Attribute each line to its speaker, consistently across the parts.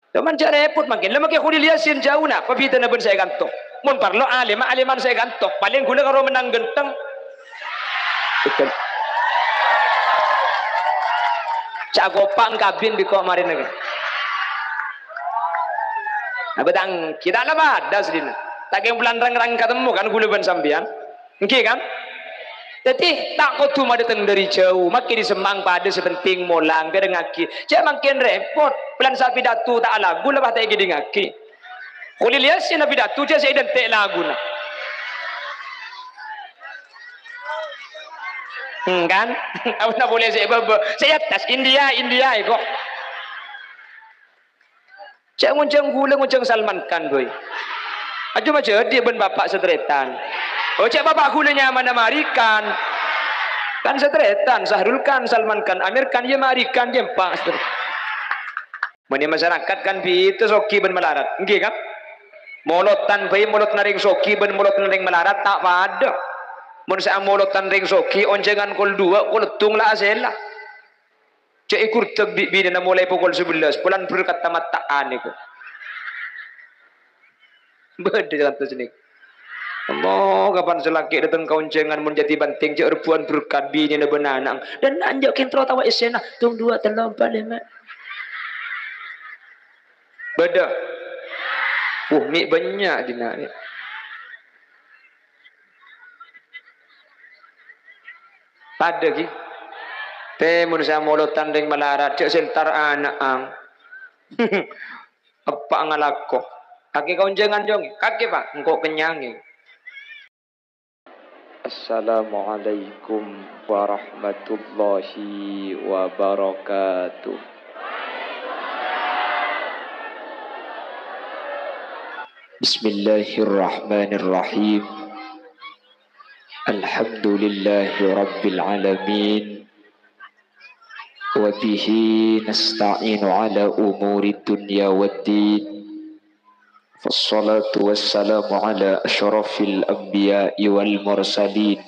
Speaker 1: Teman cak repot makin. Lama ke khulil yasin jauh nak. Pabita na ben saya gantok. Mun parlo alim, aliman saya gantok. Paling gula karo menang genteng. Ikan. Cak gopang kabin di kok marin lagi. Nah betang kita lah ada sedina. Tak yang bulan rang ketemu kan gula ben sambian. Oke kan? Jadi tak kau tu datang dari jauh, makin disemang pada sepenting molang biar ngaki. Cak makin repot. Pelan sapi datu tak lagu lepas tak gini ngaki. Khulil yasin nabi datu cak saya identik lagu na. Kan? Apa nak boleh saya atas India kok. Cak nguncang gula nguncang Salman Khan boy. Aja macam dia ben bapak setretan. Oh cak bapak gulanya mana marikan. Kan setretan Sahrul Khan, Salman Khan, Amir Khan ya marikan je empat. Meni masyarakat kan itu soki ben melarat. Nggih kan? Molotan bae molot naring soki ben molot naring melarat tak pada. Mun sa molotan ring soki oncengan kol 2 kol tung la asela. Cek ikur teg bini na mulai pukul 11 bulan berkat tamattaan iku. Bede kan tu sini. Allah kapan selaki datang kauncengan menjadi banting cek rebuan berkat bini na benanang dan anjak kintro tawa isena tung 2 3 4 5. Beda. Mik banyak dina ni. Pada ki. Mun saya molotan ring melarat cek sentar anak ang. Apa ngalako? Kaki kauncengan jong. Kaki Pak, engkau kenyang. Assalamualaikum warahmatullahi wabarakatuh. Bismillahirrahmanirrahim. Alhamdulillahi rabbil alamin. Wa bihi nasta'inu ala umuri dunya waddin. Fassalatu wassalamu ala asyrafil anbiya'i wal mursalin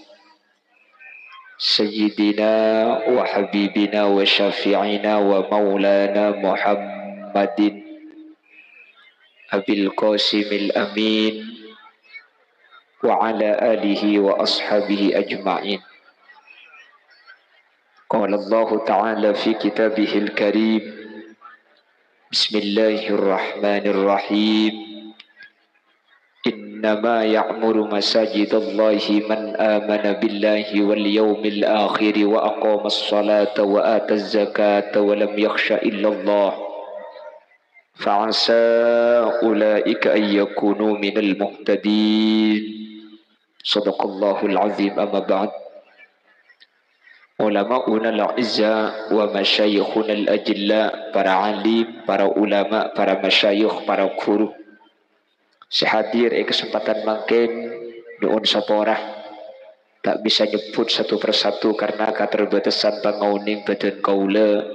Speaker 1: Sayyidina wa habibina wa syafi'ina wa maulana Muhammadin Abil Qasimil Amin wa ala alihi wa ashabihi ajma'in. Qala Allah Ta'ala fi kitabihil karim. Bismillahirrahmanirrahim. Innama ya'muru masajidallahi man amana billahi wal yawmil akhir wa aqamas salata wa ataz zakata wa lam yakhsha illallah fa'asa ulaika an yakunu minal muhtadin. Sadaqallahul azim. Amma ba'd. Ulama'una al-izza wa masyayikhuna al-ajilla, para alim, para ulama, para masyayikh, para guru sehadir kesempatan makin nuun sapora tak bisa nyebut satu persatu karena keterbatasan pangauning badan kaula.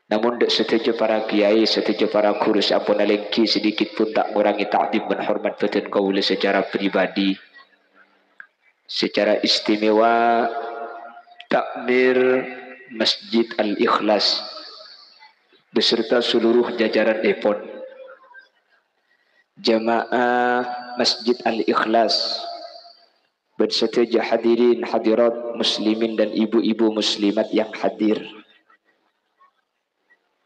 Speaker 1: Namun dek setuju para kiai, setuju para guru sampun alengki sedikit pun tak mengurangi takdim dan hormat badan kaula secara pribadi. Secara istimewa takmir Masjid Al-Ikhlas beserta seluruh jajaran depon jamaah Masjid Al-Ikhlas bersetuju hadirin hadirat muslimin dan ibu-ibu muslimat yang hadir.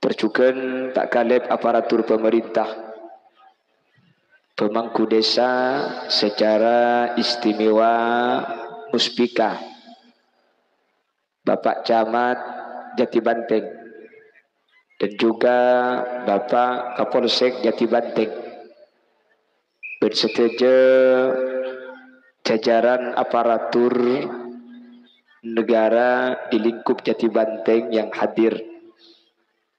Speaker 1: Terjukan tak kalep aparatur pemerintah, pemangku desa secara istimewa Muspika, Bapak Camat Jati Banteng dan juga Bapak Kapolsek Jati Banteng bersetuju jajaran aparatur negara di lingkup Jati Banteng yang hadir.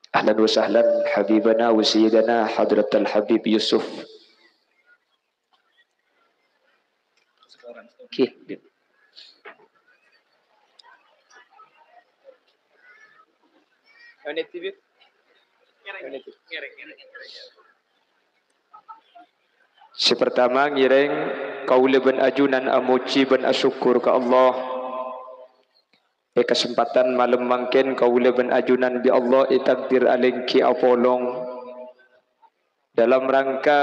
Speaker 1: Ahlan wa sahlan habibana wa sayyidana hadratal Habib Yusuf. Okay. Si pertama ngireng kaula ben ajunan amuci ben asyukur ke Allah. Kesempatan malam mangken kaula ben ajunan bi Allah takdir alengki apolong dalam rangka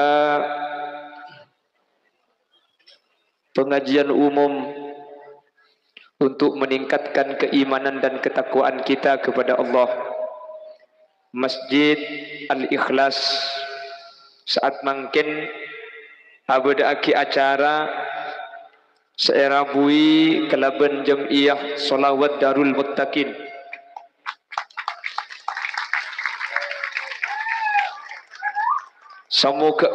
Speaker 1: pengajian umum untuk meningkatkan keimanan dan ketakwaan kita kepada Allah. Masjid Al-Ikhlas saat mangkin abadaaki acara seerabui kelaban Jam'iyah Solawat Darul Muttaqin. Semoga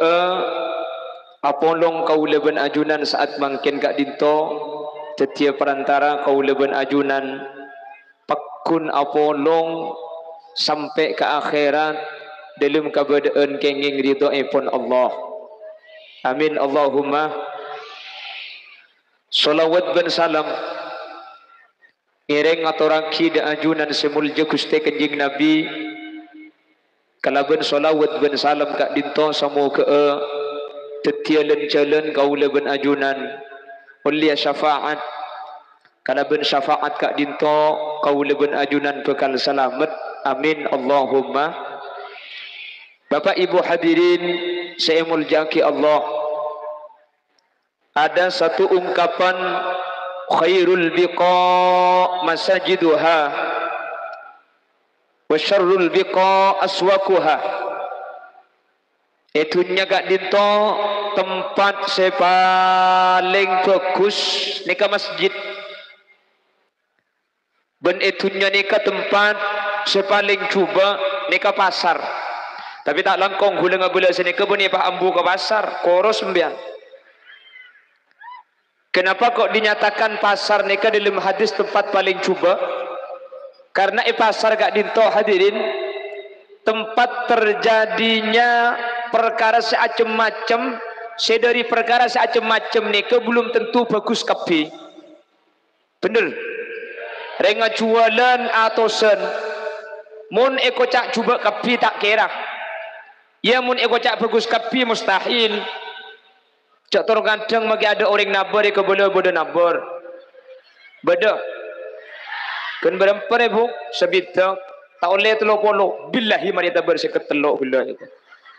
Speaker 1: apolong kau leben ajunan saat mangkin kak dinto setiap perantara kau leben ajunan pakun apolong sampai ke akhirat dalam keadaan kenging ridho ipun Allah. Amin Allahumma. Salawat ben salam ireng atoraki da ajunan semulja Gusti Kanjeng Nabi. Kalaban salawat ben salam kak dinto semoga tetialan jalan kau leben ajunan ulia syafaat. Kalaban syafaat kak dinto kau leben ajunan bekal selamat. Amin Allahumma. Bapak Ibu hadirin saya muljaki Allah, ada satu ungkapan khairul biqa masajiduha wa syarrul biqa aswaquha. Itunya kak dinto tempat sepaling bagus nika masjid. Ben itunya nika tempat sepaling cuba nika pasar. Tapi tak langkong gula ngabula sini kebun ni pak ambu ke pasar koros sembian. Kenapa kok dinyatakan pasar nika dalam hadis tempat paling cuba? Karena pasar gak dinto hadirin tempat terjadinya perkara seacem-macem. Sedari perkara seacem-macem nika belum tentu bagus kapi. Bener. Renga jualan atau sen mun eko cak cuba kapi tak kira ya mun eko cak bagus kapi mustahil cak tor kadang magi ada orang nabar eko boleh bodoh nabar bodoh kan berempar ibu sebita tak oleh telo polo billahi mari tabar seket telo gula itu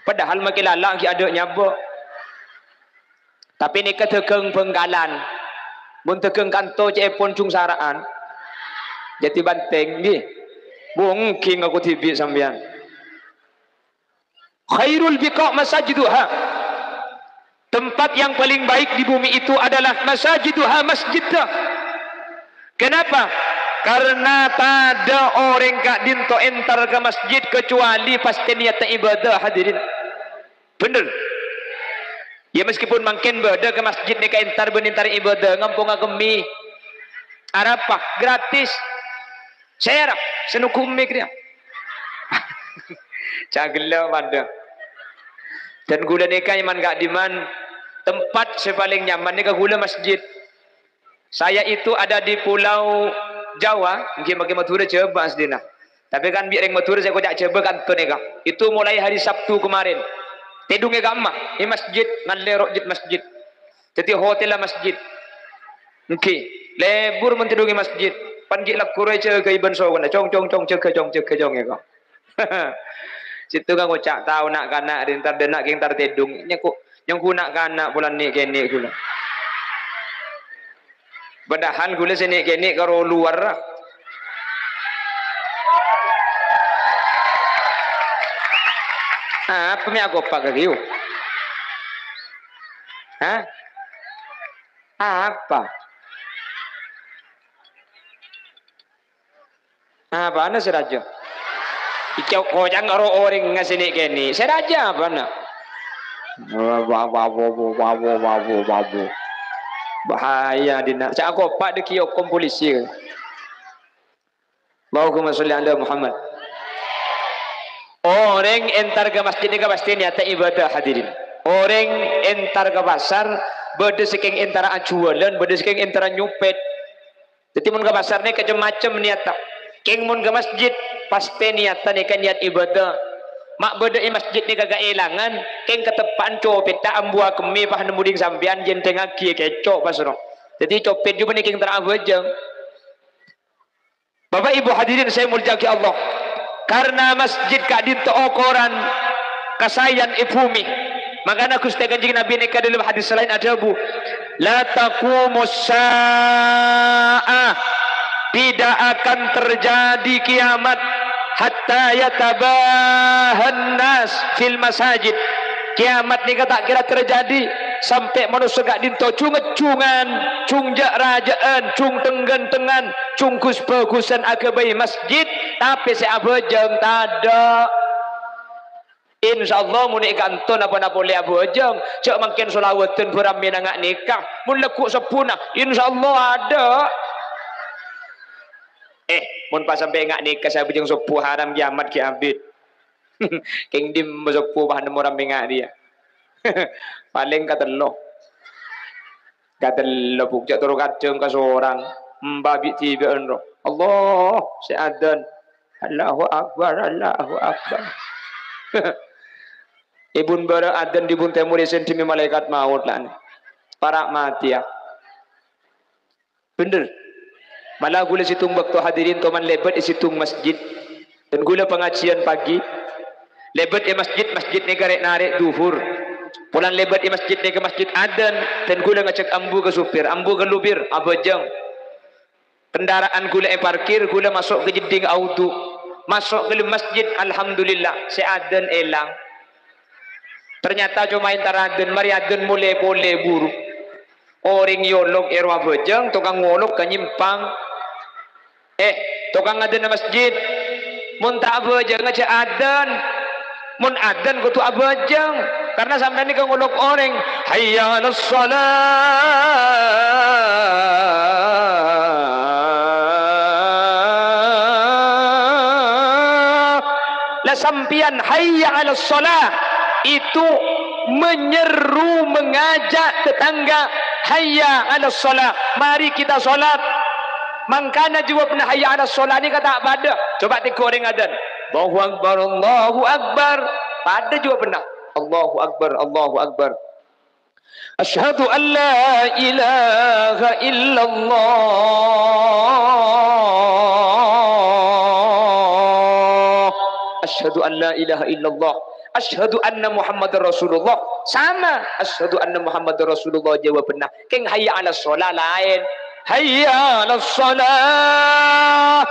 Speaker 1: padahal magi lalak ki ada nyaba tapi ni ketekeng penggalan mun tekeng kanto cak epon cung saraan jadi banteng ni mungkin aku tibi sambian khairul biqa masajiduha tempat yang paling baik di bumi itu adalah masajiduha masjidnya. Kenapa? Karena tak ada orang kak dinto entar ke masjid kecuali pasti niat ibadah hadirin. Bener ya meskipun makin berada ke masjid ni ka entar benintar ibadah ngampung agemi arapah gratis. Saya harap senukum mikirnya. Cagela pada. Dan gula nikah iman gak diman tempat sepaling nyaman nikah gula masjid. Saya itu ada di Pulau Jawa, mungkin bagi Madura coba sedina. Tapi kan biar yang Madura saya kocak coba kan tu nikah. Itu mulai hari Sabtu kemarin. Tedungnya gak emak, ini masjid, ngalai rojit masjid. Jadi hotel lah masjid. Okey, lebur mentedungi masjid. Panggil lah kurai cek iban sawan, cong cek ya kau. Situ kan kocak tahu nak kanak rintar denak yang tar tedung. Yang ku nak kanak bulan ni kene gula. Padahal gula sini kene karo luar. Apa mi aku pak kagiu? Hah? Apa? Apa anda seraja? Ikau kau jangan orang ngasih ni kini. Seraja apa anda? Babu. Bahaya dina. Cak aku pak deki hukum polisi. Allahumma sholli ala Muhammad. Orang entar ke masjid ni ke pasti niat ibadah hadirin. Orang entar ke pasar berde seking entara acualan, berde seking entara nyupet. Jadi mun ke pasar ni macam-macam niat tak. Keng mun ke masjid pasti niatan ni kan niat ibadah. Mak berde masjid ni kagak elangan, keng ketepaan copet tak ambua kemi pah nemuding sambian jen tengah kie kecok pasro. Jadi copet juga ni keng terawaja. Bapak Ibu hadirin saya muljaki Allah. Karena masjid kak dinto okoran kasayan ibumi. Makanya Gusti Kanjeng Nabi nikah dalam hadis lain ada bu, la taqumus saa'ah, tidak akan terjadi kiamat hatta yatabahan nas fil masajid. Kiamat ni tak kira terjadi sampai manusia gak dinto cungecungan, cungjak rajaan, cung tenggan-tengan, cungkus bagusan agabai masjid, tapi si abajang tada. InsyaAllah muni kanton apa-apa boleh abajang. Cak makin solawatan beramai nangak nikah, mun lekuk sepuna, InsyaAllah ada. Mun pas sampai ngak nikah saya abajang sepuh haram kiamat ki abid. King dim sepuh bahan orang ngak dia. Paling kata lo bukjak turu kacang ke seorang mbabi tiba enro Allah seadan Allahu Akbar Allahu Akbar. Ibun bara adan di bun temuri sentimi malaikat maut lah para mati ya bener malah gula situng waktu hadirin toman lebat situng masjid dan gula pengajian pagi lebat masjid ni garek narik duhur pulang lebat masjid ni ke masjid adan dan gula ngecek ambu ke supir ambu ke lubir abajang kendaraan gula parkir gula masuk ke jeding auto masuk ke masjid alhamdulillah si adan elang ternyata cuma intar adan mari adan mulai boleh buru orang yolok erwa abajang tukang ngolok ke nyimpang tukang adan masjid muntah abajang ngecek adan mun adan kutu abajang karena sampai ini ngolok orang hayya 'alas shalah la sampian hayya 'alas shalah itu menyeru mengajak tetangga hayya 'alas shalah mari kita salat mangkana jawabna hayya 'alas shalah ni kata pada coba tiga orang adan Allahu Akbar Allahu Akbar pada juga pernah Allahu Akbar Allahu Akbar Asyhadu an la ilaha illallah Asyhadu an la ilaha illallah Asyhadu anna Muhammadar Rasulullah sama asyhadu anna Muhammadar Rasulullah jawab pernah keng hayya 'alas shalah lain hayya 'alas shalah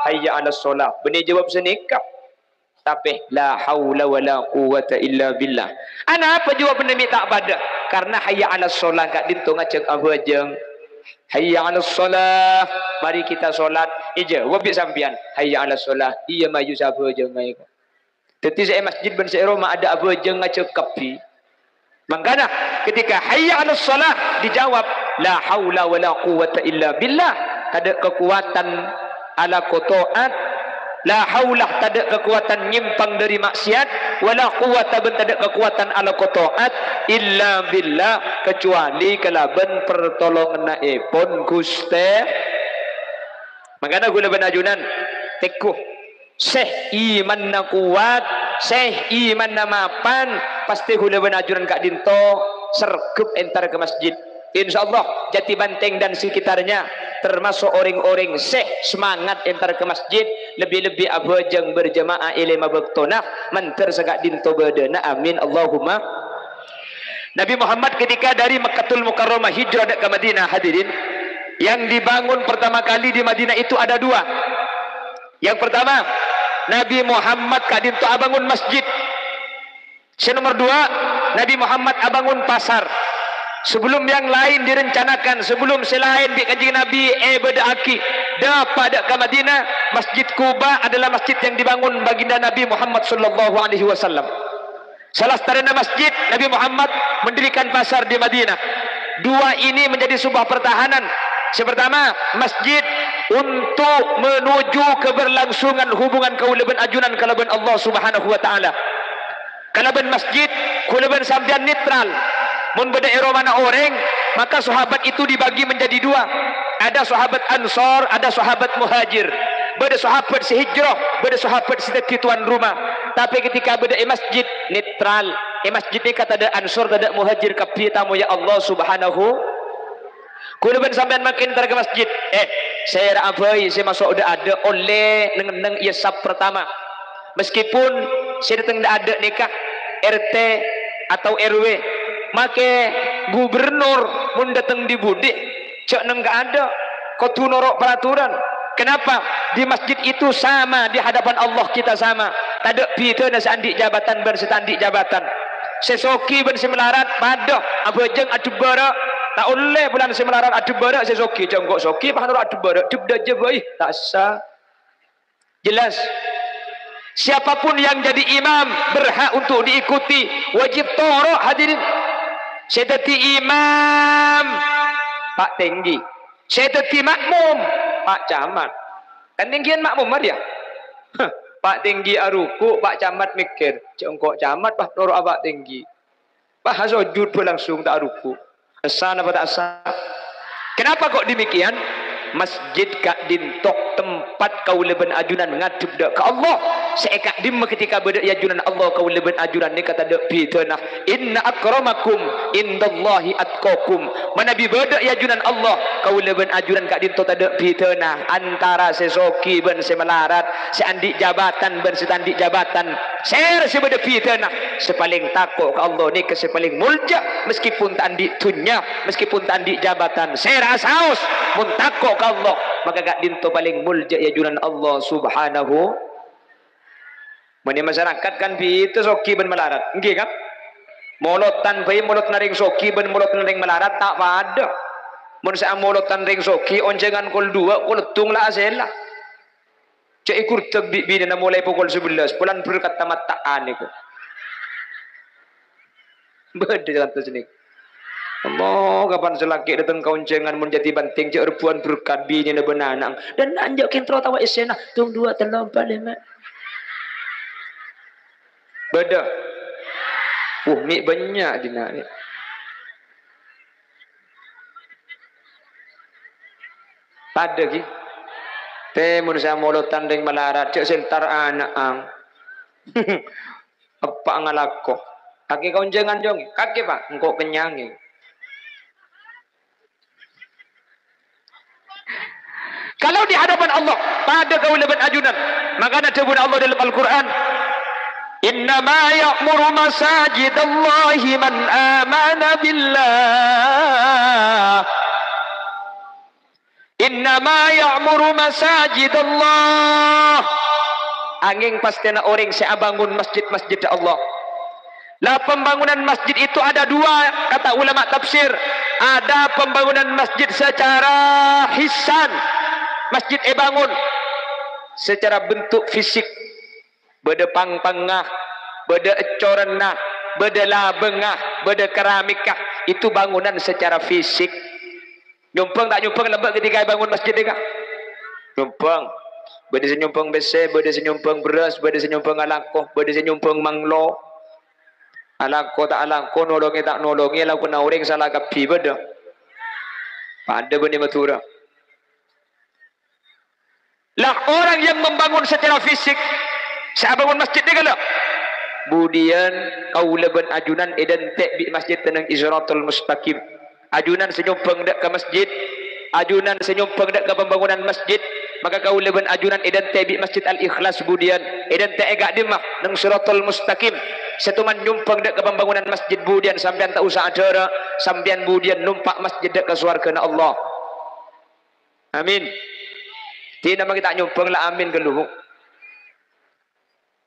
Speaker 1: hayya 'alas shalah benih jawab senikah tapi la haula wala quwata illa billah. Ana apa jawab benda ni tak pada? Karena hayya 'alas shalah gak dinto ngajak abajeng. Hayya 'alas shalah, mari kita solat. Ija, wabi sampian. Hayya 'alas shalah, iya maju sabajeng mai. Teti saya masjid ben saya Roma ada abajeng ngajak kapi. Makanya ketika hayya 'alas shalah dijawab la haula wala quwata illa billah. Ada kekuatan ala kotoat la haulah tak ada kekuatan nyimpang dari maksiat wala quwata ben tak ada kekuatan ala kotoat illa billah kecuali kalaban pertolongan pun Gusti. Makanya gula benajunan teguh seh iman na kuat seh iman na mapan pasti gula benajunan kak dinto sergep entar ke masjid. InsyaAllah Jati Banteng dan sekitarnya termasuk orang-orang seh semangat entar ke masjid lebih-lebih abajang berjamaah ilmu bektonah mentar segak dinto bedana amin Allahumma. Nabi Muhammad ketika dari Mekkatul Mukarramah hijrah ke Madinah hadirin yang dibangun pertama kali di Madinah itu ada dua. Yang pertama Nabi Muhammad kak dinto abangun masjid. Yang nomor dua Nabi Muhammad abangun pasar. Sebelum yang lain direncanakan, sebelum selain di Kanjeng Nabi berdaaki dapat ke Madinah, Masjid Quba adalah masjid yang dibangun baginda Nabi Muhammad sallallahu alaihi wasallam. Salah satunya masjid Nabi Muhammad mendirikan pasar di Madinah. Dua ini menjadi sebuah pertahanan. Yang pertama, masjid untuk menuju keberlangsungan hubungan kaulaban ajunan kalaban Allah Subhanahu wa taala. Kalaban masjid, kulaban sambian netral. Mun beda mana orang, maka sahabat itu dibagi menjadi dua. Ada sahabat Ansor, ada sahabat Muhajir. Beda sahabat sehijrah, beda sahabat sedeki tuan rumah. Tapi ketika beda masjid netral, masjid ni kata ada Ansor, ada Muhajir kapi tamu ya Allah Subhanahu. Kulaban sampean makin ke masjid. Saya abai, saya masuk udah ada oleh neng ia sab pertama. Meskipun saya datang ada nikah, RT atau RW, make gubernur mun datang di budik cek neng gak ada kudu norok peraturan. Kenapa? Di masjid itu sama di hadapan Allah kita sama. Tadak pita na seandik jabatan bersetandik jabatan. Sesoki ben semelarat padah apa jeng adu barak tak oleh bulan semelarat adu barak sesoki jengkok soki pahanur adu barak dubda je boy tak sah. Jelas. Siapapun yang jadi imam berhak untuk diikuti, wajib toro hadirin. Sedati imam Pak Tinggi, sedati makmum Pak Camat. Kan tinggian makmum dia. Pak Tinggi aruku, Pak Camat mikir, cengkok camat bah noro abak tinggi. Bah sujud berlangsung tak aruku. Asal apa tak asal? Kenapa kok demikian? Masjid kak dintok tempat kau leben ajunan ngadep dak ke Allah. Seekak dim ketika berdak ajunan Allah kau leben ajunan ni kata dak pitana inna akramakum indallahi atqakum. Manabi berdak ajunan Allah kau leben ajunan kak dintok dak pitana antara sesoki ben semelarat seandik jabatan ben setandik jabatan. Ser sebeda pitana sepaling takut ke Allah ni ke sepaling mulja meskipun tak andik dunya meskipun tak andik jabatan. Ser asaus mun takut Allah maka gak dinto paling mulja ya junan Allah subhanahu. Mani masyarakat kan itu soki ben melarat nggih kan molotan bae molot naring soki ben molot naring melarat tak pada mun sa molotan ring soki onjengan kol 2 kol tung la asela cek ikur tebi bina mulai pukul 11 bulan berkata mataan iku beda jalan tersini. Allah kapan selaki datang kauncengan menjadi banting je rebuan berkat bini na benanang dan anjak kentro tawa esena tung 2 3 4 5 beda mi banyak dina ni pada ki te mun sa molotan ring malarat cek sentar anak ang apa ngalako kaki kauncengan jong kaki pak engkau kenyangi. Kalau di hadapan Allah pada kewajiban ajunan, maka ada firman Allah dalam Al-Quran, innama ya'muru masajidallahi man amana billah. Innama ya'muru masajidallah. Angin pasti na orang saya bangun masjid-masjid Allah. Lah pembangunan masjid itu ada 2 kata ulama tafsir. Ada pembangunan masjid secara hisan. Masjid bangun secara bentuk fisik beda pang-pangah beda ecorenah beda labengah beda keramikah itu bangunan secara fisik. Nyumpeng tak nyumpeng lembak ketika bangun masjid ni kah? Nyumpeng beda senyumpeng bese beda senyumpeng beras beda senyumpeng alakoh beda senyumpeng manglo alakoh tak alakoh nolongi tak nolongi laku na orang salah kapi beda pada benda matura. Lah orang yang membangun secara fisik saya bangun masjid ni kalau budian kau leben ajunan edan tek bi masjid tenang Izratul Mustaqim ajunan senyumpeng dak ke masjid ajunan senyumpeng dak ke pembangunan masjid maka kau leben ajunan edan tek bi masjid Al-Ikhlas budian edan tek gak dimah nang Siratul Mustaqim setuman nyumpeng dak ke pembangunan masjid budian sampean tak usah adara sampean budian numpak masjid dak ke surga na Allah. Amin. Tidak nama kita nyumpeng lah amin ke luhuk.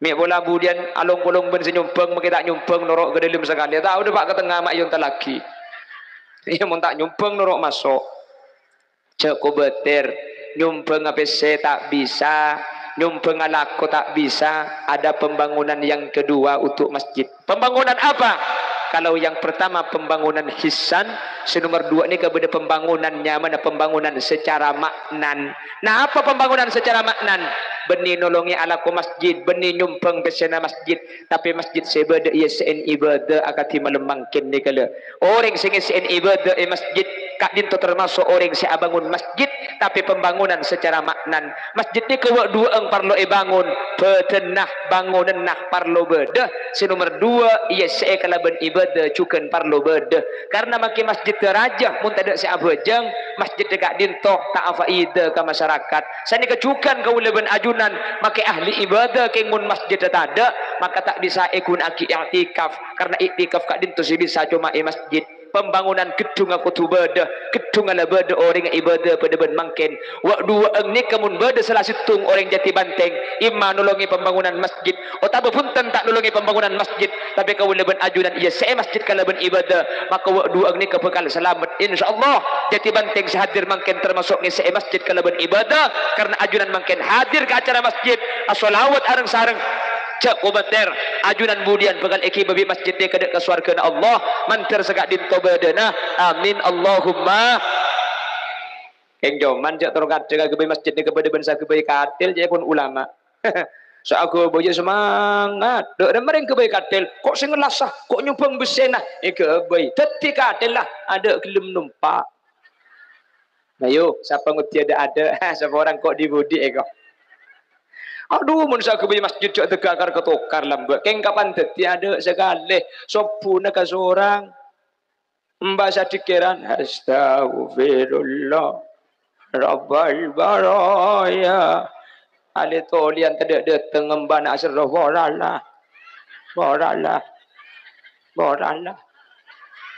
Speaker 1: Mek bola budian along-along ben senyumpeng kita nyumpeng norok ke dalam sekali. Tahu dah pak ke tengah mak yung telaki. Ia mun tak nyumpeng norok masuk. Cek ko beter nyumpeng apa se tak bisa, nyumpeng alako tak bisa. Ada pembangunan yang kedua untuk masjid. Pembangunan apa? Kalau yang pertama pembangunan hisan, senomor 2 ni kepada pembangunannya mana pembangunan secara maknan. Nah apa pembangunan secara maknan? Beni nolongi alaku masjid, beni nyumpeng pesena masjid, tapi masjid sebeda ia sen ibadah akati malemangkin ni kala. Orang sing sen ibadah masjid kak dinto termasuk orang si bangun masjid tapi pembangunan secara maknan masjid ni kewa dua ang parlo bangun petenah bangunan nah parlo beda si nomor dua ia si kalaban ibadah cukan parlo beda karena makin masjid terajah mun tak ada si abajang masjid dekat dinto tak faida ke masyarakat sani kecukan kau leben ajunan makai ahli ibadah ke mun masjid tak ada maka tak bisa ikun aki i'tikaf karena i'tikaf kak dinto si bisa cuma masjid pembangunan gedung aku tu beda gedung ala beda orang ibadah pada ben mangken wa dua ni kemun beda salah situng orang jati banteng imma nolongi pembangunan masjid atau punten tak nolongi pembangunan masjid tapi kau leben ajunan ia se masjid kala ben ibadah maka wa dua ni kebekal selamat insyaallah jati banteng sehadir mangken termasuk ni se masjid kala ben ibadah karena ajunan mangken hadir ke acara masjid as-shalawat areng sareng cak komentar ajunan budian pegal eki babi masjid dia kedek ke swarga Allah manter segak dinto badana amin Allahumma keng joman cak terongkat jaga ke masjid ni kepada bangsa kebaik katil je pun ulama so aku boyo semangat dek dan mereng kebaik katil kok sing ngelasah kok nyumbang besenah kebaik teti katil lah ada gelem numpak ayo siapa nguti ada siapa orang kok dibudi kok aduh mun sak ke masjid cak tegakar ketokar lambat keng kapan teti ada sekali sopuna ka seorang membaca dikiran astagfirullah rabbal baraya ali tolian tidak datang ngemban asrah waralah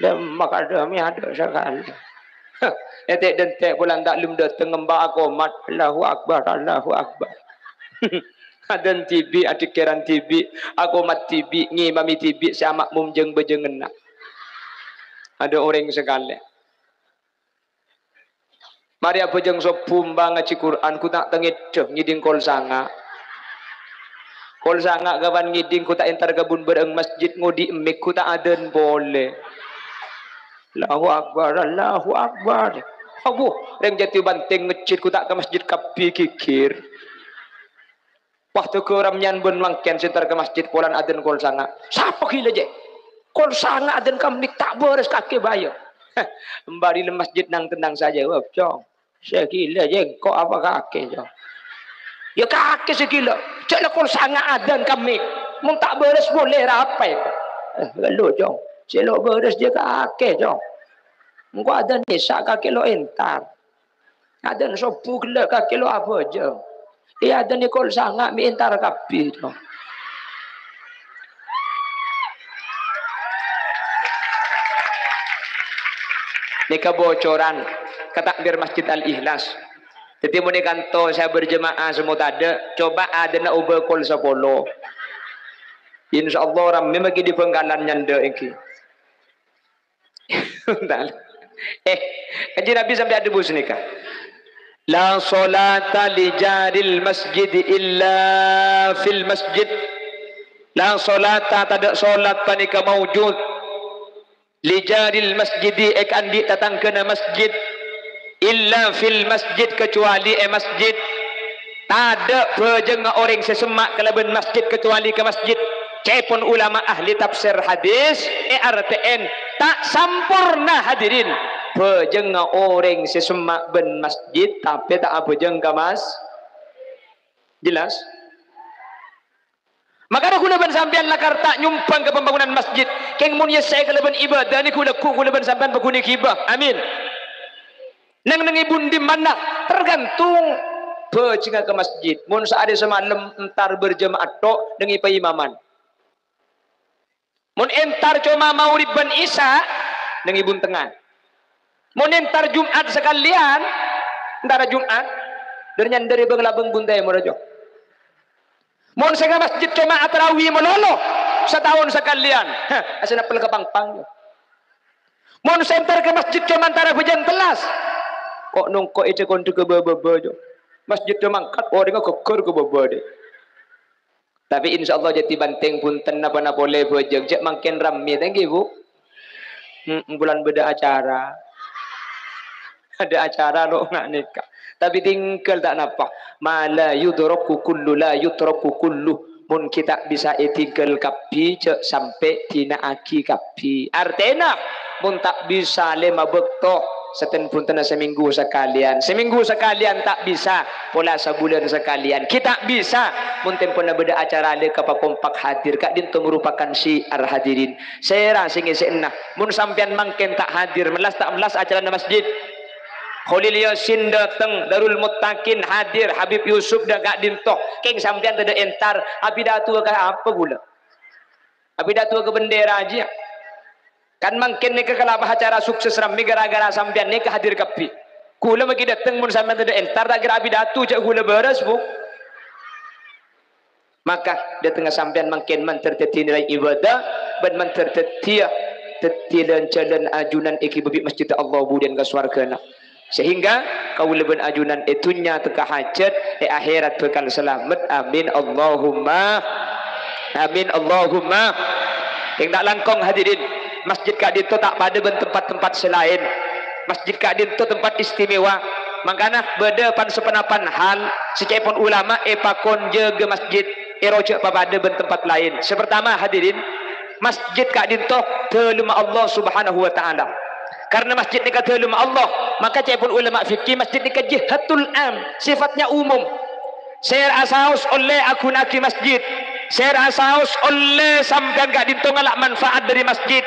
Speaker 1: lemak ada mi ada sekali etek dentek bulan tak lum datang ngembak akomat Allahu akbar adan tibi adikeran tibi aku mat tibi ngimami tibi sama mumjeng bejengenak ada orang sekali mari apa jeng sopumbang ngaji Quran ku tak tengit ngiding kol sanga kawan ngiding ku tak entar gabun bereng masjid ngudi emik ku tak aden boleh Allahu akbar abu reng jati banteng ngecit ku tak ke masjid kapi kikir waktu ke ramyan bun mangken sentar ke masjid polan aden kol sanga siapa gila je kol sanga aden kami tak beres kaki bayo kembali le masjid nang tenang saja wap cong segila je kok apa kaki cong ya kaki segila cek le kol sanga aden kami mun tak beres boleh rapai lalu cong celok beres je kaki cong engko aden nisa kaki lo entar aden sopu gila kaki lo apa cong iya ada Nikol sangat mi entar kapi tu. Ni kebocoran ketakbir Masjid Al-Ikhlas. Jadi muni kanto saya berjemaah semua ada coba ada nak ubah kol 10. Insyaallah ram memang di penggalan nyanda iki. Kaji Nabi sampai ada bus nikah. La solata li jaril masjid illa fil masjid. La solata tak ada solat panika maujud. Li jaril masjid akan ditatangkan masjid illa fil masjid kecuali masjid. Tak ada pejeng orang sesemak kelaban masjid kecuali ke masjid. Cepon ulama ahli tafsir hadis ERTN tak sampurna hadirin. Pejeng orang sesemak ben masjid tapi tak apa jeng ke mas jelas maka aku leban sampean lakar tak nyumpang ke pembangunan masjid keng mun saya ke leban ibadah ni ku leban sampean beguni kibah amin nang ibun di mana tergantung pejeng ke masjid mun saade semalam entar berjemaah tok dengi imaman mun entar cuma maurib ban isya dengi ibun tengah mun entar Jumat sekalian, antara Jumat, dari bengelabeng buntai merajo. Mun sega masjid cuma tarawih melolo, setahun sekalian, asal napel ke pang-pang. Mun sentar ke masjid cuma antara hujan telas, kok nungko ece kontu ke baba jo. Masjid cuma kat orang keker ke baba deh. Tapi insya Allah jati banteng punten apa boleh bojeng, cek makin ramai, thank you bu. Bulan beda acara. Ada acara lo nak nikah tapi tinggal tak napa mala yudraku kullu la yutraku kullu mun kita bisa tinggal kapi cek sampai tina aki kapi artena mun tak bisa lema bekto
Speaker 2: seten punten seminggu sekalian. Seminggu sekalian tak bisa, pola sebulan sekalian. Kita bisa munten pun beda acara le kapa kompak hadir kak dinto merupakan syiar hadirin. Saya rasa ngisi enah mun sampean mangken tak hadir melas tak melas acara di masjid. Khalil Yasin datang, Darul Muttaqin hadir, Habib Yusuf dah gak dinto. Keng sampean tidak entar, abi datu ke apa pula? Abi datu ke bendera aja. Kan mungkin ni kekalabah acara sukses ramai gara-gara sampean ni hadir kapi. Kula bagi datang mun sampean tidak entar, tak kira abi datu cak kula beres bu. Maka dia tengah sampean mungkin menterteti nilai ibadah, dan menterteti tetilan jalan ajunan iki bebik masjid Allah budian ke swarga nak. Sehingga kau lebih ajunan itunya teka hajat akhirat bekal selamat. Amin Allahumma amin Allahumma. Yang tak langkong hadirin, masjid kadin tu tak pada tempat-tempat selain. Masjid kadin tu tempat istimewa. Makanya beda pan sepenapan hal secepon ulama pakon jaga masjid erojak pada tempat lain. Sepertama hadirin, masjid kadin tu teluma Allah Subhanahu wa taala. Karena masjid ni kata ulama Allah, maka cepun ulama fikih masjid ni jihatul am, sifatnya umum. Saya asaus oleh aku naki masjid. Saya asaus oleh sampean gak dintongalak manfaat dari masjid.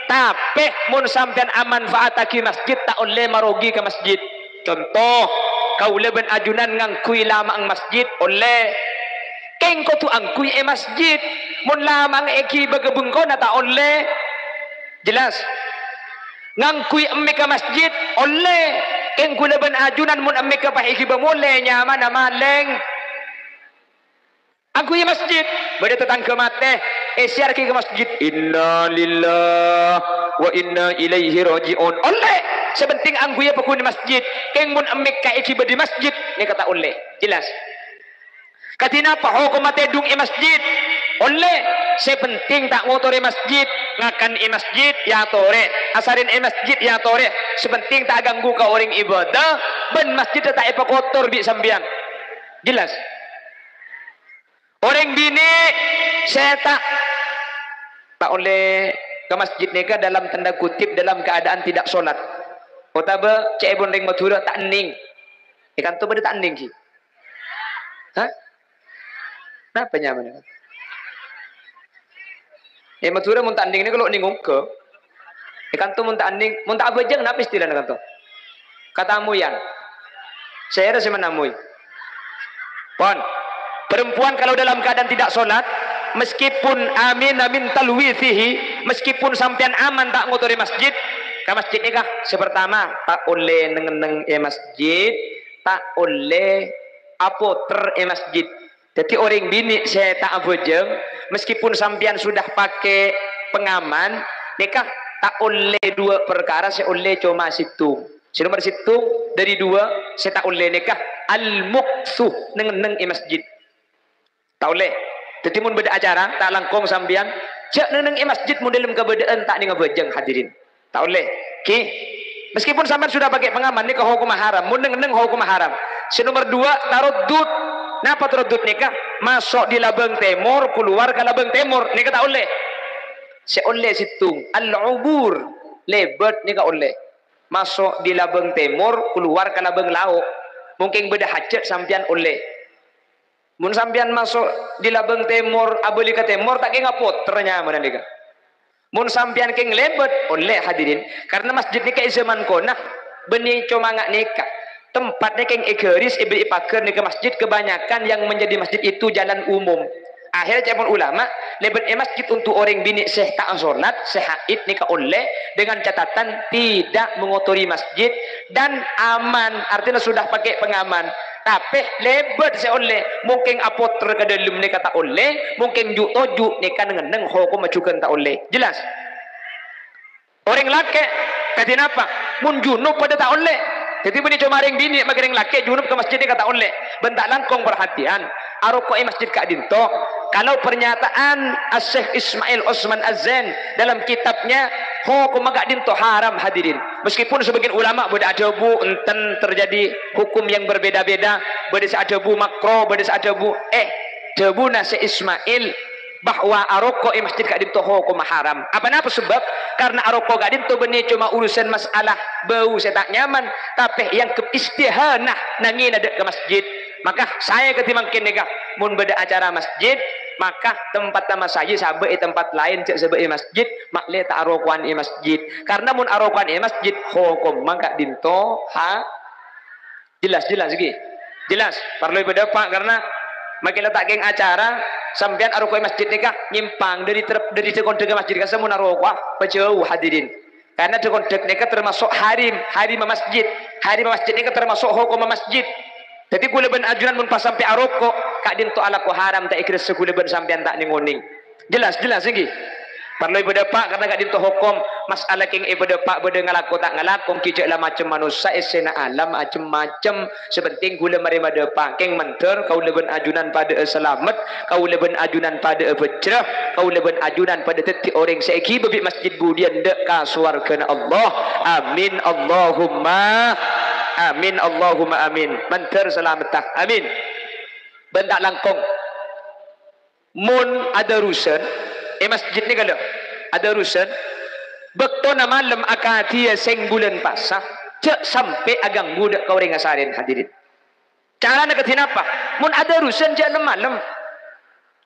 Speaker 2: Tapi mun sampean amanfaat aki masjid tak oleh marogi ke masjid. Contoh, kau leben ajunan ngangkui lama ang masjid oleh keng ko tu angkui masjid. Mun lama ang eki bagebengko na tak oleh. Jelas. Ngangkui emme ke masjid oleh keng kula ben ajunan mun emme ke pahiki bemole nyaman maleng angkui masjid bade tetangga mate siar ke masjid inna lillah wa inna ilaihi rajiun oleh sebenting angkui pakun di masjid keng mun emme ka iki di masjid ni kata oleh jelas katina pa hukum mate dung masjid oleh sepenting tak ngotori masjid ngakan masjid ya tore asarin masjid ya tore sepenting tak ganggu ke orang ibadah ben masjid tak apa kotor bi sambian jelas orang bini saya tak oleh ke masjid neka dalam tanda kutip dalam keadaan tidak solat otaba cek bon ring matura tak ning ikan tu beda tak ning ki hah kenapa nyaman matura mun tanding ni kalau ningung ke ikan tu mun tanding mun tak bejeng napa istilah kan tu katamu yan saya rasa menamui pon perempuan kalau dalam keadaan tidak solat meskipun amin talwithihi meskipun sampean aman tak ngotori masjid ke masjid ni kah sepertama tak oleh neng masjid tak oleh apoter masjid. Jadi orang bini saya tak bojeng meskipun sampean sudah pakai pengaman nikah tak oleh dua perkara saya oleh cuma situng. Nomor situng dari dua saya tak oleh nikah al-muqsuh neng masjid. Tak oleh. Jadi mun beda acara tak langkong sampean cek neng masjid mun dalam kebedaan tak ning bojeng hadirin. Tak oleh. Ki meskipun sampean sudah pakai pengaman nikah hukum haram mun neng hukum haram. Nomor dua taruddud. Napa terodut nikah? Masuk di labang timur, keluar ke labang timur. Nikah tak oleh. Si oleh situng. Al-ubur. Lebet nikah oleh. Masuk di labang timur, keluar ke labang laut. Mungkin beda hajat sampian oleh. Mun sampian masuk di labang timur, abeli ke timur, tak kena poternya mana nikah. Mun sampian keng lebet, oleh hadirin. Karena masjid nikah zaman konah, benih cuma ngak nikah. Tempatnya keng egeris ibri pakar ni ke masjid kebanyakan yang menjadi masjid itu jalan umum. Akhirnya cepon ulama lebet masjid untuk orang bini seh tak solat seh haid nikah oleh dengan catatan tidak mengotori masjid dan aman artinya sudah pakai pengaman. Tapi lebet seh oleh mungkin apoter ke dalam nikah tak oleh mungkin juk tojuk nikah neng hukum majukan tak oleh jelas. Orang laki kata apa? Mun junub pada tak oleh. Jadi bini cuma ring bini bagi ring laki junub ke masjid ni kata oleh. Bentak langkong perhatian. Arokoi masjid Kak Dinto. Kalau pernyataan Syekh Ismail Osman Az-Zain dalam kitabnya hukum Kak Dinto haram hadirin. Meskipun sebagian ulama beda ada bu enten terjadi hukum yang berbeda-beda. Beda ada bu makro, beda ada bu debu nasi Ismail bahwa aroko masjid kak dinto hukum haram. Apa sebab? Karena aroko kak dinto benih cuma urusan masalah bau saya tak nyaman, tapi yang ke istihanah nangin ada ke masjid. Maka saya ketimbang kene mun beda acara masjid, maka tempat nama saya sabai tempat lain cek sabai masjid, makle tak arokuan masjid. Karena mun arokuan masjid hukum maka dinto jelas lagi. Jelas, perlu beda Pak karena makin letak geng acara sampean arokoi masjid nikah nyimpang dari dekondek masjid ka semua arokah pejauh hadirin. Karena dekondek nikah termasuk harim masjid. Harim masjid nikah termasuk hukum masjid. Jadi kula ben ajunan mun pas sampai aroko kak dinto ala ko haram tak ikris sekula ben sampean tak ningoning. Jelas lagi. Perlu ibadah Pak karena kak dinto hukum masalah king ibadah Pak beda ngalako tak ngalako kijak lah macam manusia esena alam macam-macam sepenting gula mari pada Pak king menter kau leben ajunan pada selamat kau leben ajunan pada bercerah kau leben ajunan pada teti orang seiki bebi masjid budian dek ka suarkan Allah amin Allahumma amin menter selamatah amin bentak langkong mun ada rusen masjid ni kalau ada urusan bekto na malam akatia seng bulan pasah cek sampai agang budak kau ring asarin hadirin cara nak kenapa mun ada urusan cek malam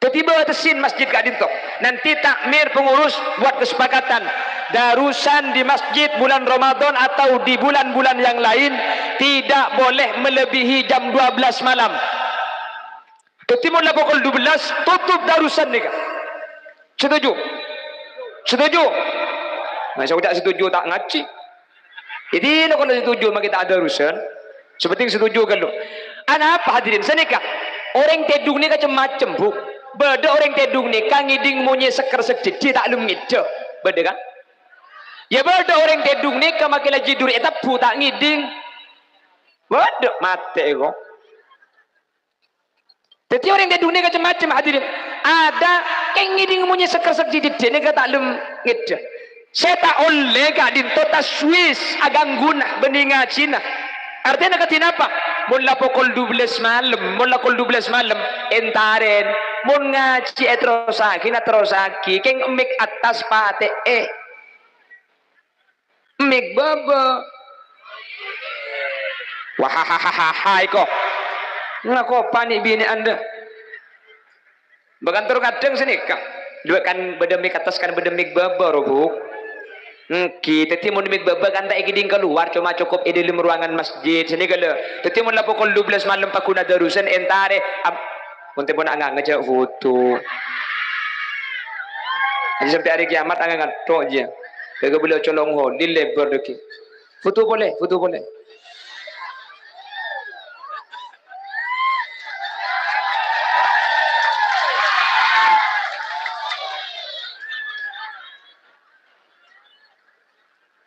Speaker 2: tiba-tiba tesin masjid kak dinto nanti takmir pengurus buat kesepakatan darusan di masjid bulan Ramadan atau di bulan-bulan yang lain tidak boleh melebihi jam 12 malam ketika mulai pukul 12 tutup darusan ni kak. Setuju? Masa tak setuju tak ngaci. Jadi nak kena setuju maka kita ada urusan. Seperti setuju kan lu. Ana apa hadirin senika? Orang tedung ni macam-macam bu. Beda orang tedung ni kan ngiding munyi seker sekecil tak lum ngide. Beda kan? Ya beda orang tedung ni kan makin lagi duri etap bu tak ngiding. Beda mate kok. Jadi orang tedung ni macam-macam hadirin. Ada yang ngiding munyi seker sedikit ni kata lem ngide. Saya tak oleh kak dinto taswis agang guna beninga Cina. Artinya kata apa? Mula pukul 12 malam entaren mun ngaji terosaki keng mik atas pate mik baba. Wah kok. Ngako panik bini Anda. Bagantor kadang sini kak dua kan bedemik atas kan bedemik baba robu kita timun demik baba kan tak ikiding keluar cuma cukup di dalam ruangan masjid sini kalau timun lah pukul 12 malam pakuna darusan entare untuk pun angin ngejak foto aja sampai hari kiamat angin ngatok je kagak boleh colong ho di lebar deki foto boleh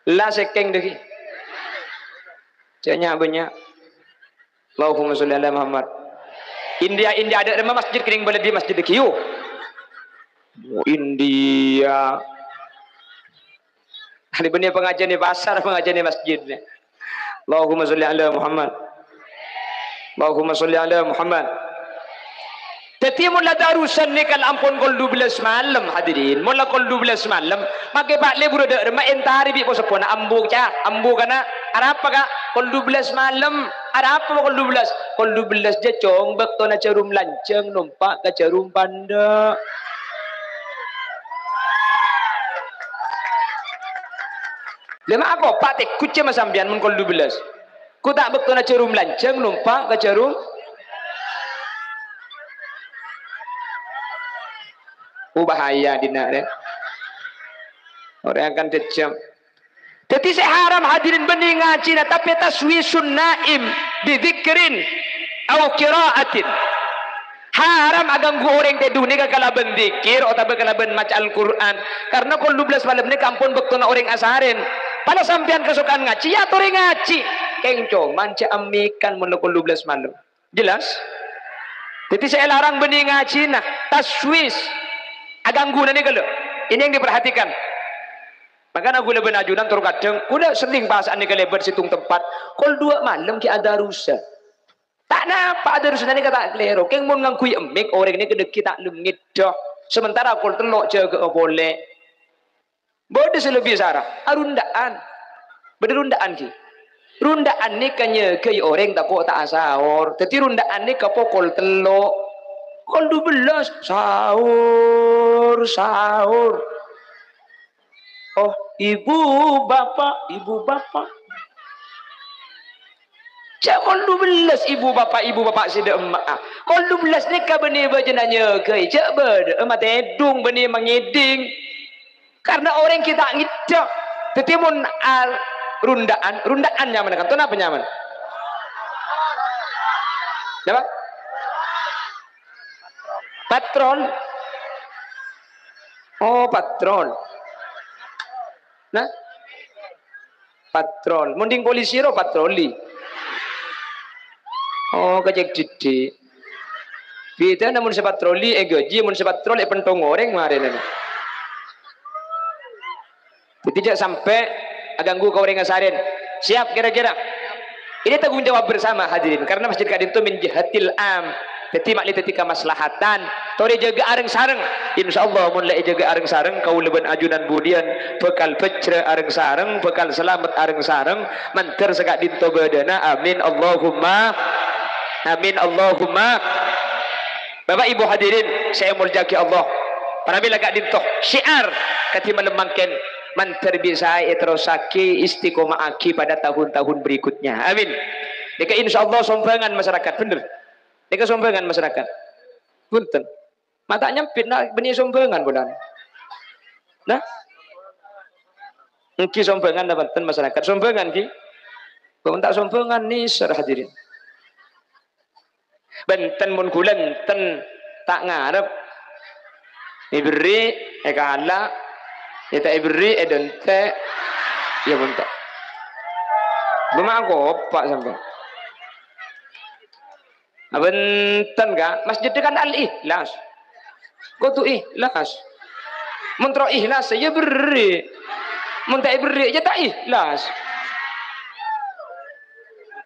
Speaker 2: la sekeng deki caknya banyak Allahumma sholli ala Muhammad India ada nama masjid kering boleh di masjid deki yuk India hari benih pengajian di pasar pengajian di masjid Allahumma sholli ala Muhammad Teti mula darusan ni kal ampun kol 12 malam hadirin mula kol 12 malam make pak le burada rema entari bi posopona ambu kana arapa ka kol 12 malam arapa kol 12 je cong bekto na cerum lanceng numpak ka cerum panda lema ako pak te kuce masambian mun kol 12 ku tak bekto na cerum lanceng numpak ka cerum bahaya dina orang akan kejam. Jadi saya haram hadirin bening ngaji tapi taswisun naim bidikrin atau qiraatin. Haram agang goreng teduh ni kalaban dikir atau kalaban maca Al-Quran. Karena kalau 12 malam ni kampun bektuna orang asarin. Pada sampean kesukaan ngaji ya orang ngaji. Kengco manca amikan mun 12 malam. Jelas? Jadi saya larang bening ngaji taswis aganggu ni kalau ini yang diperhatikan maka aku lebih ajunan terus kadang udah sering bahasaan ni kelebar situng tempat kol 2 malam ki ada rusa tak napa ada rusa ni kata klero keng mun ngangkui emik orang ni kedek kita lengit dah Sementara kul telok jaga boleh. Bodoh selebih sarah. Arundaan. Berundaan ki. Rundaan ni kanya ke orang tak kok tak sahur. Tapi rundaan ni kapo kol telok. Kol 12 sahur, sahur. Oh, ibu bapak. Cak kol 12 ibu bapak sida emak. Kol 12 ni ka beni bajenanya ke. Cak ber emak tedung beni mangiding. Karena orang kita ngidak. Tetapi mun rundaan nyaman kan? Tuh apa nyaman? Apa? Patrol. Oh, patrol. Nah? Patrol. Mending polisi ro patroli. Oh, kejek didik. Kita namun sepatroli gaji mun sepatrol pentong goreng kemarin ini. Tidak sampai ganggu kau orang asarin. Siap kira-kira. Ini tanggung jawab bersama hadirin karena masjid kadin itu min jihatil am. Jadi makli ketika maslahatan. Tori jaga areng sareng. Insyaallah mun lai jaga areng sareng kau leben ajunan budian bekal pecre areng sareng, bekal selamat areng sareng, manter segak dinto badana. Amin Allahumma. Amin Allahumma. Bapak Ibu hadirin, saya muljaki Allah. Para bila gak dinto syiar kati melemangkan manter bisa terusaki istiqomah aki pada tahun-tahun berikutnya. Amin. Deka insyaallah sombangan masyarakat bener. Deka sombangan masyarakat. Punten. Mata nyempit nak benih sombangan bodan. Nah. Engki sombangan dapatan masyarakat. Sombangan ki. Kau tak sombangan ni sir hadirin. Benten mun kulen ten tak ngarep. Ibri kalah ya tak ibri dente ya bentuk bemangko pak sampai abenten ka masjid kan al ikhlas kau tu ikhlas mentro ikhlas ya beri mentah ibri ya tak ikhlas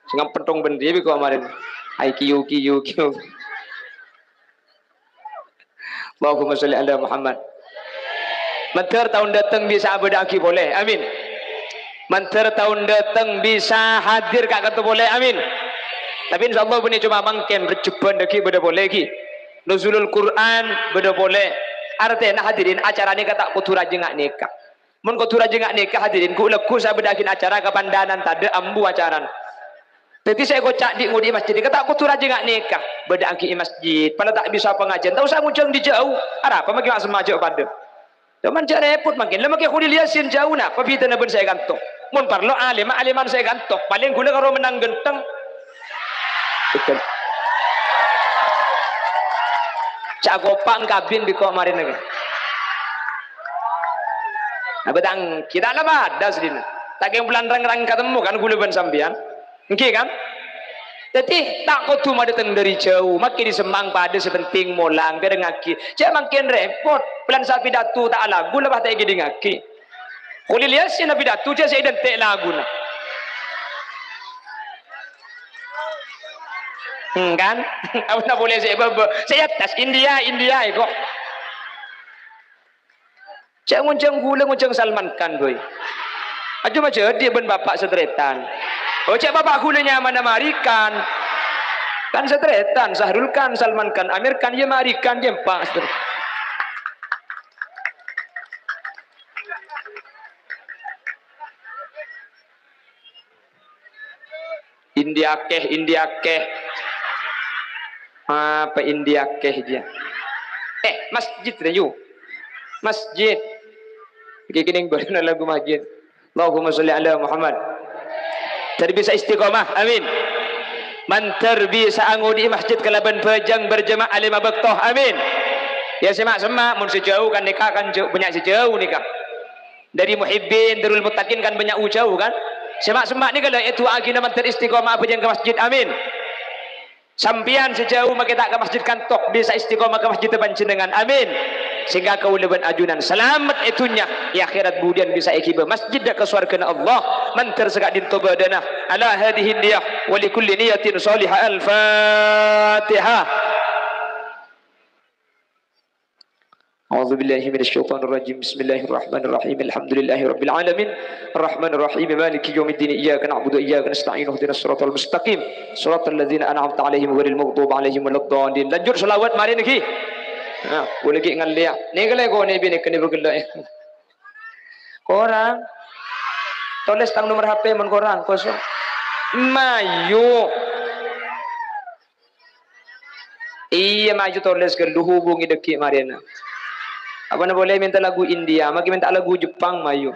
Speaker 2: singap pentong bendi bi kau kemarin ai kiu Allahumma sholli ala Muhammad. Manter tahun datang bisa abadaki boleh, amin. Manter tahun datang bisa hadir kak kata boleh, amin. Tapi insyaallah ini cuma mangken rejeban daki beda boleh ki. Nuzulul Quran beda boleh. Artinya hadirin acara ni kata kutura jengak nikah. Mun kutura jengak nikah hadirin ku leku saya bedakin acara kepandanan tade ambu acaran. Tapi saya kocak di ngudi masjid kata kutura jengak nikah beda aki masjid. Pada tak bisa pengajian. Tahu saya ngucang di jauh. Ada apa makin semajak pada. Cuman jak repot makin. Lama ke khulil yasin jauh nak. Pabita na ben saya gantung. Mun parlo aliman saya gantung. Paling gula kalau menang genteng. Betul. Cak gopang kabin di kok marin lagi. Nah betang kita lama ada sedina. Tak yang bulan rang ketemu kan gula ben sambian. Okey kan? Jadi tak kau tu datang dari jauh, makin disemang pada sepenting molang biar ngaki. Cak makin repot. Pelan sapi datu tak lagu lepas tak gini ngaki. Kuli lihat si nabi datu je saya identik lagu na. Kan? Apa nak boleh saya saya atas India kok. Cak nguncang gula nguncang Salman Khan boy. Aja macam dia ben bapak setretan. Oh cak bapak gulanya mana marikan. Kan setretan Sahrul Khan, Salman Khan, Amir Khan dia marikan dia empat. India keh. Apa India keh dia? Masjid you. Masjid. Gini baru lagu masjid. Allahumma sholli ala Muhammad. Terbisa istiqamah, amin. Man terbisa angudi masjid kelaban pejang berjemaah lima bektoh, amin. Ya semak mun sejauh kan nikah kan banyak sejauh nikah. Dari muhibbin darul muttaqin kan banyak jauh kan. Semak ni kalau itu agina man teristiqamah pejang ke masjid, amin. Sampian sejauh maka tak ke masjid kantok bisa istiqamah ke masjid panjenengan, amin. Sehingga kau leban ajunan selamat itunya ya akhirat budian bisa ikiba masjid ke surga Allah mantar segak dinto badana ala hadhihi niyah wa likulli niyatin salihah al-fatihah. أعوذ بالله من الشيطان الرجيم بسم الله الرحمن الرحيم الحمد لله رب العالمين الرحمن الرحيم مالك يوم الدين إياك نعبد وإياك نستعين اهدنا الصراط المستقيم صراط الذين أنعمت عليهم غير المغضوب عليهم ولا الضالين lanjut selawat mari niki boleh lagi ngalia negale ko ne bini kene begala korang tulis tang nomor HP mon korang kosong mayu iya maju tulis ke hubungi deki marina apa na boleh minta lagu India, maki minta lagu Jepang mayu.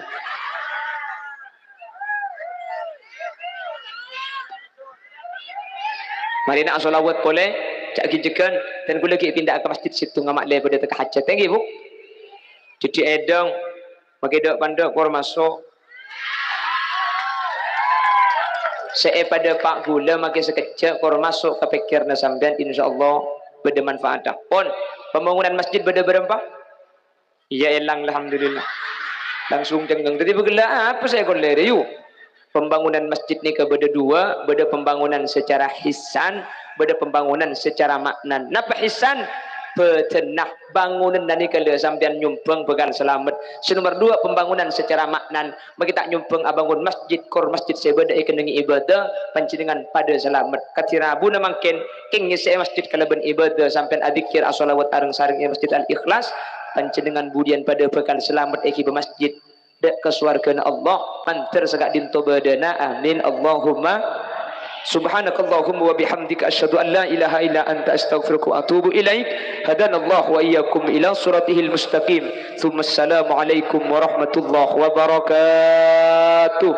Speaker 2: Mari nak solawat boleh, cak gijekan, dan gula ki pindah ke masjid situ ngamak le pada teka hajat, thank you bu. Cuci edang, maki dok pandok kor masuk. Saya pada pak gula maki sekejap kor masuk ke pikirna sampean insyaallah beda manfaat. Pon pembangunan masjid beda berapa? Ya elang alhamdulillah. Langsung cenggeng. Jadi begala apa saya kolere yuk. Pembangunan masjid ni kepada dua, beda pembangunan secara hisan, beda pembangunan secara maknan. Napa hisan? Petenah bangunan nani kalau sampean nyumpeng pegang selamat. Nomor dua pembangunan secara maknan. Bagi tak nyumpeng abangun masjid kor masjid saya beda ikenengi ibadah pancingan pada selamat. Katira bu namangken king saya masjid kalau ben ibadah sampean adzikir as-shalawat areng sareng masjid al-ikhlas pancingan budian pada pekan selamat eki bermasjid dek ke swargana Allah manter segak dinto badana amin Allahumma subhanakallahumma wa bihamdika asyhadu an la ilaha illa anta astaghfiruka wa atubu ilaik hadanallahu wa iyyakum ila siratihil mustaqim thumma assalamu alaikum warahmatullahi wabarakatuh.